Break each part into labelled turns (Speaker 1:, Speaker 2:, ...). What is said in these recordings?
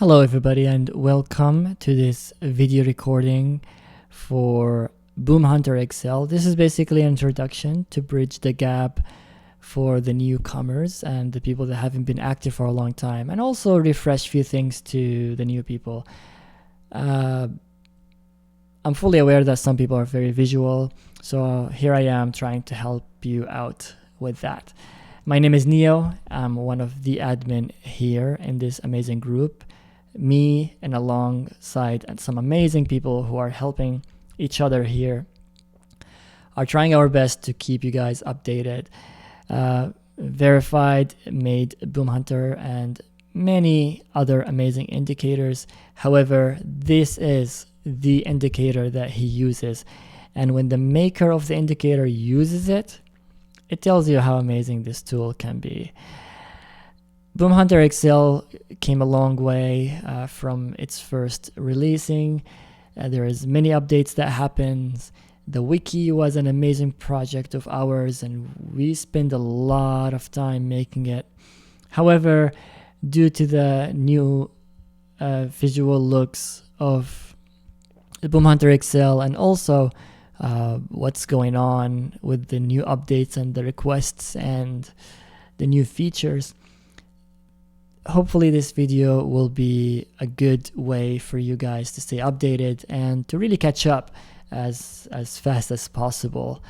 Speaker 1: Hello everybody and welcome to this video recording for Boom Hunter Excel. This is basically an introduction to bridge the gap for the newcomers and the people that haven't been active for a long time, and also refresh a few things to the new people. I'm fully aware that some people are very visual, so here I am trying to help you out with that. My name is Neo. I'm one of the admin here in this amazing group. Me and alongside some amazing people who are helping each other here are trying our best to keep you guys updated. Verified made Boom Hunter and many other amazing indicators. However, this is the indicator that he uses, and when the maker of the indicator uses it, it tells you how amazing this tool can be. Boom Hunter Excel came a long way from its first releasing. There is many updates that happens. The wiki was an amazing project of ours and we spent a lot of time making it. However, due to the new visual looks of the Boom Hunter Excel and also what's going on with the new updates and the requests and the new features, hopefully this video will be a good way for you guys to stay updated and to really catch up as fast as possible.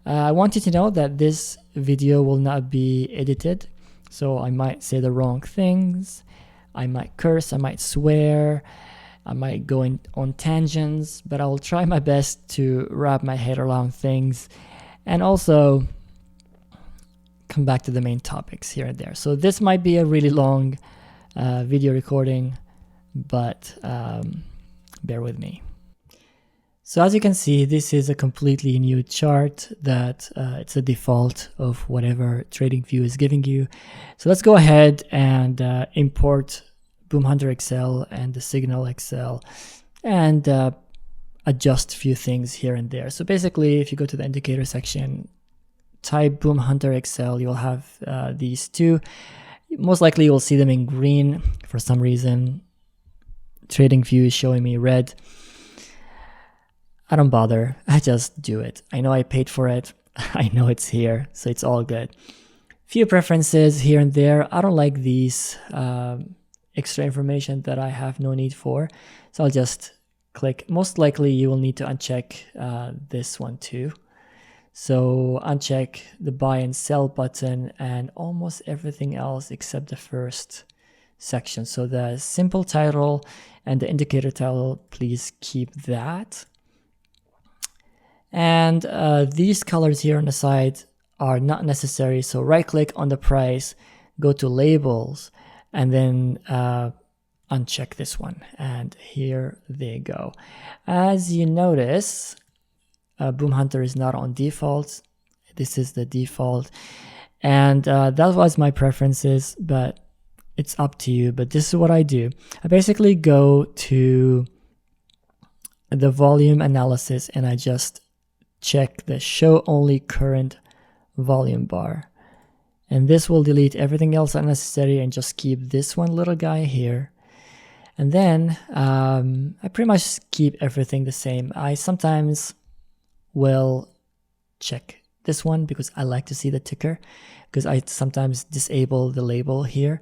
Speaker 1: I want you to know that this video will not be edited, so I might say the wrong things, I might curse, I might swear, I might go on tangents, but I will try my best to wrap my head around things and also come back to the main topics here and there. So this might be a really long video recording, but bear with me. So as you can see, this is a completely new chart that it's a default of whatever TradingView is giving you. So let's go ahead and import Boom Hunter Excel and the Signal Excel and adjust a few things here and there. So basically, if you go to the indicator section, type Boom Hunter Excel, you'll have these two. Most likely you'll see them in green for some reason. TradingView is showing me red. I don't bother, I just do it. I know I paid for it, I know it's here, so it's all good. Few preferences here and there. I don't like these extra information that I have no need for, so I'll just click. Most likely you will need to uncheck this one too. So uncheck the buy and sell button and almost everything else except the first section. So the simple title and the indicator title, please keep that. And these colors here on the side are not necessary. So right click on the price, go to labels, and then uncheck this one. And here they go. As you notice, Boom Hunter is not on default. This is the default, and that was my preferences, but it's up to you. But this is what I do. I basically go to the volume analysis and I just check the show only current volume bar, and this will delete everything else unnecessary and just keep this one little guy here. And then I pretty much keep everything the same. I sometimes will check this one because I like to see the ticker, because I sometimes disable the label here,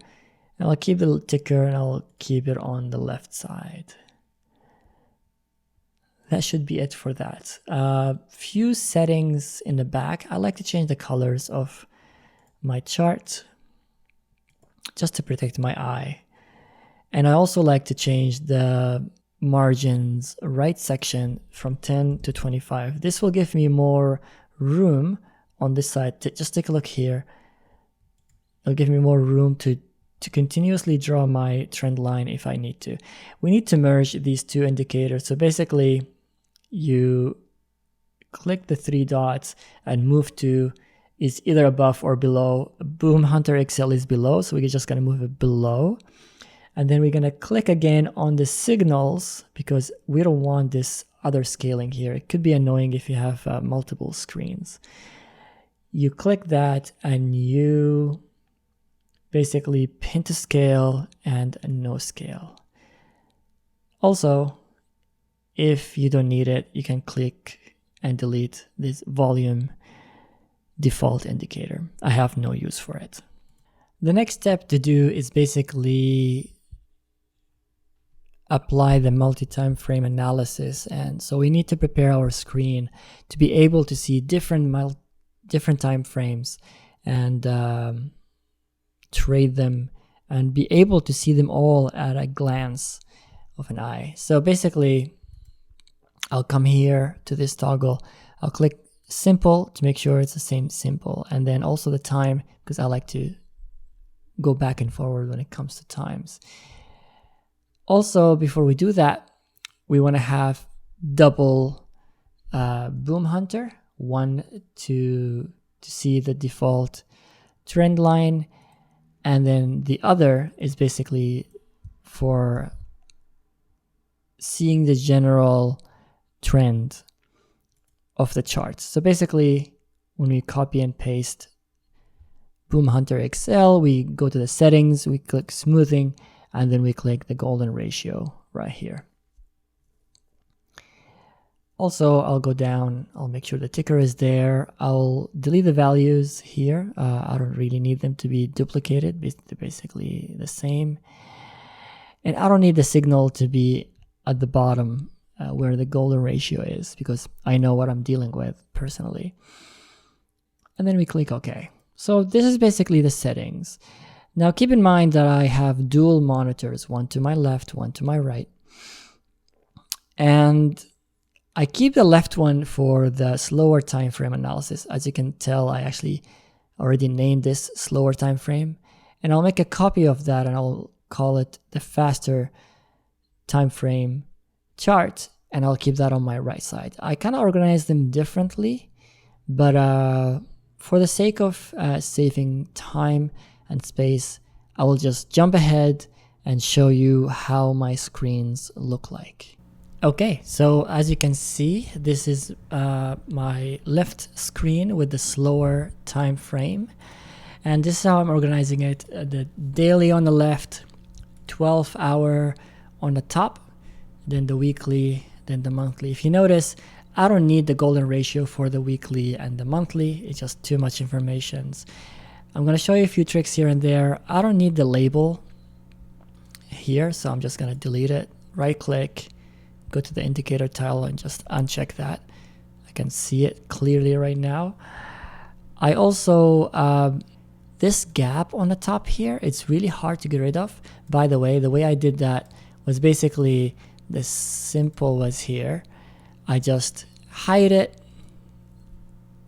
Speaker 1: and I'll keep the ticker and I'll keep it on the left side. That should be it for that. Few settings in the back. I like to change the colors of my chart just to protect my eye, and I also like to change the margins right section from 10 to 25. This will give me more room on this side. Just take a look here. It'll give me more room to continuously draw my trend line if I need to. We need to merge these two indicators. So basically you click the three dots and move to is either above or below. Boom Hunter Excel is below, so we're just gonna move it below. And then we're going to click again on the signals because we don't want this other scaling here. It could be annoying if you have multiple screens. You click that and you basically pin to scale and no scale. Also, if you don't need it, you can click and delete this volume default indicator. I have no use for it. The next step to do is basically apply the multi-time frame analysis. And so we need to prepare our screen to be able to see different time frames and trade them and be able to see them all at a glance of an eye. So basically, I'll come here to this toggle. I'll click simple to make sure it's the same simple, and then also the time, because I like to go back and forward when it comes to times. Also, before we do that, we want to have double boom hunter, one to see the default trend line, and then the other is basically for seeing the general trend of the charts. So basically, when we copy and paste Boom Hunter XL, we go to the settings, we click smoothing, and then we click the golden ratio right here. Also, I'll go down, I'll make sure the ticker is there. I'll delete the values here. I don't really need them to be duplicated. They're basically the same. And I don't need the signal to be at the bottom where the golden ratio is, because I know what I'm dealing with personally. And then we click OK. So this is basically the settings. Now keep in mind that I have dual monitors, one to my left, one to my right. And I keep the left one for the slower time frame analysis. As you can tell, I actually already named this slower time frame. And I'll make a copy of that and I'll call it the faster time frame chart, and I'll keep that on my right side. I kind of organize them differently, but for the sake of saving time and space, I will just jump ahead and show you how my screens look like. Okay, so as you can see, this is my left screen with the slower time frame, and this is how I'm organizing it. The daily on the left, 12-hour on the top, then the weekly, then the monthly. If you notice, I don't need the golden ratio for the weekly and the monthly. It's just too much information. I'm going to show you a few tricks here and there. I don't need the label here, so I'm just going to delete it. Right click, go to the indicator tile and just uncheck that. I can see it clearly right now. I also, this gap on the top here, it's really hard to get rid of. By the way I did that was basically the simple was here. I just hide it,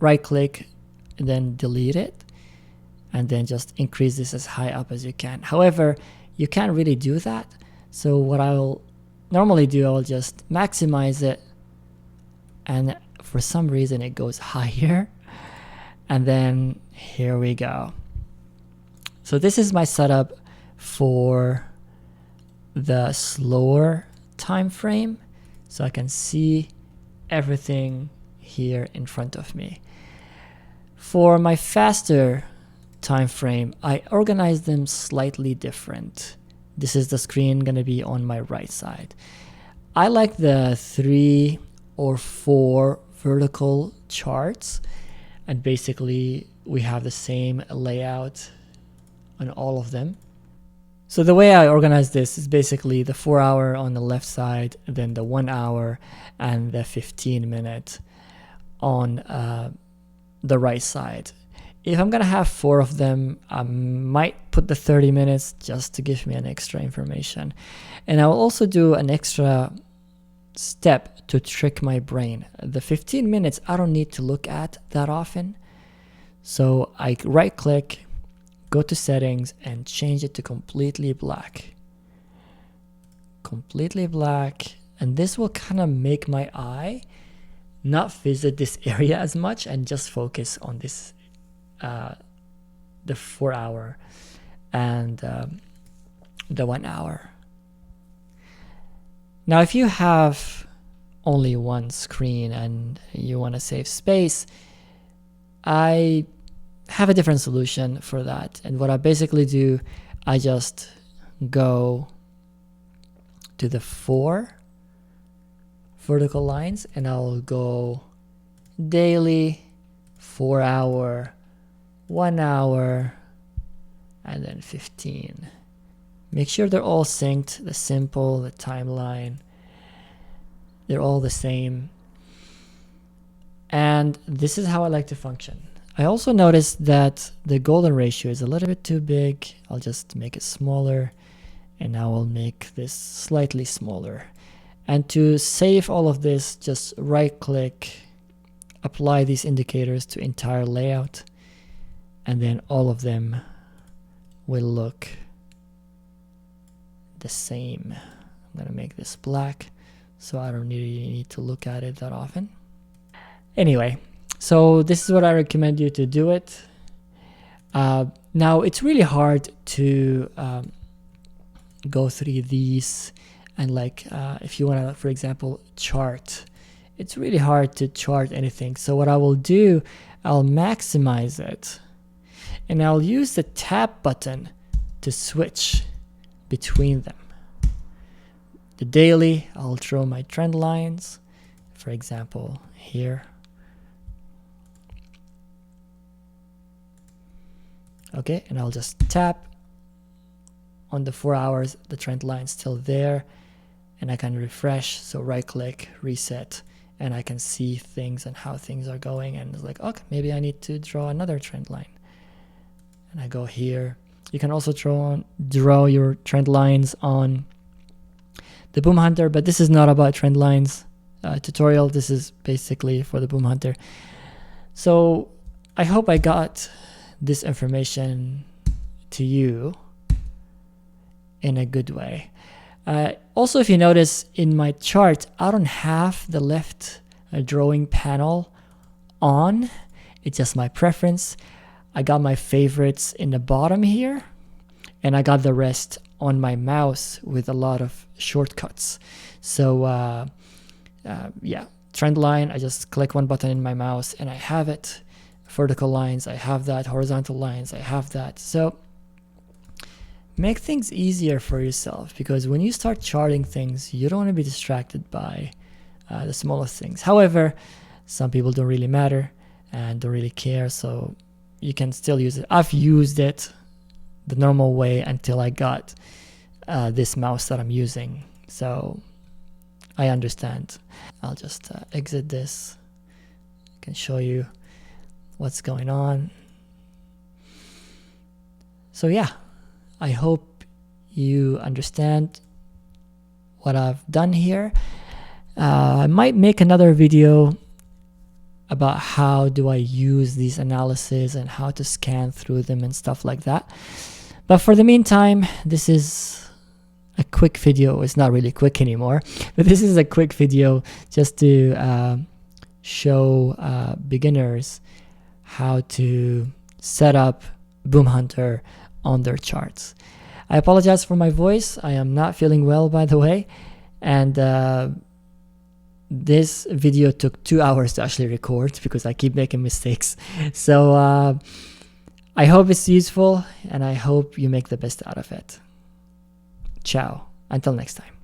Speaker 1: right click, and then delete it, and then just increase this as high up as you can. However, you can't really do that. So what I'll normally do, I'll just maximize it, and for some reason it goes higher, and then here we go. So this is my setup for the slower time frame, so I can see everything here in front of me. For my faster time frame, I organize them slightly different. This is the screen gonna be on my right side. I like the 3 or 4 vertical charts, and basically we have the same layout on all of them. So the way I organize this is basically the 4-hour on the left side, then the 1 hour and the 15-minute on the right side. If I'm gonna have 4 of them, I might put the 30 minutes just to give me an extra information. And I will also do an extra step to trick my brain. The 15 minutes I don't need to look at that often. So I right click, go to settings and change it to completely black. Completely black. And this will kind of make my eye not visit this area as much and just focus on this the 4-hour and the 1 hour. Now if you have only one screen and you want to save space, I have a different solution for that. And what I basically do, I just go to the 4 vertical lines and I'll go daily, 4 hour, 1 hour, and then 15. Make sure they're all synced, the simple, the timeline, they're all the same. And this is how I like to function. I also noticed that the golden ratio is a little bit too big. I'll just make it smaller, and now I'll make this slightly smaller. And to save all of this, just right click, apply these indicators to entire layout, and then all of them will look the same. I'm gonna make this black so I don't really need to look at it that often. Anyway, so this is what I recommend you to do it. Now it's really hard to go through these and like if you want to, for example, chart, it's really hard to chart anything. So what I will do, I'll maximize it and I'll use the tab button to switch between them. The daily, I'll draw my trend lines, for example, here. Okay, and I'll just tap on the 4 hours, the trend line's still there, and I can refresh, so right click, reset, and I can see things and how things are going, and it's like, okay, maybe I need to draw another trend line. And I go here. You can also draw your trend lines on the Boom Hunter, but this is not about trend lines tutorial. This is basically for the Boom Hunter. So I hope I got this information to you in a good way. Also, if you notice in my chart, I don't have the left drawing panel on. It's just my preference. I got my favorites in the bottom here, and I got the rest on my mouse with a lot of shortcuts. So yeah, trend line, I just click one button in my mouse and I have it. Vertical lines, I have that. Horizontal lines, I have that. So make things easier for yourself, because when you start charting things, you don't want to be distracted by the smallest things. However, some people don't really matter and don't really care, so you can still use it. I've used it the normal way until I got this mouse that I'm using, so I understand. I'll just exit this. I can show you what's going on. So yeah, I hope you understand what I've done here. I might make another video about how do I use these analyses and how to scan through them and stuff like that. But for the meantime, this is a quick video. It's not really quick anymore, but this is a quick video just to show beginners how to set up Boom Hunter on their charts. I apologize for my voice. I am not feeling well, by the way, and this video took 2 hours to actually record because I keep making mistakes. So I hope it's useful, and I hope you make the best out of it. Ciao. Until next time.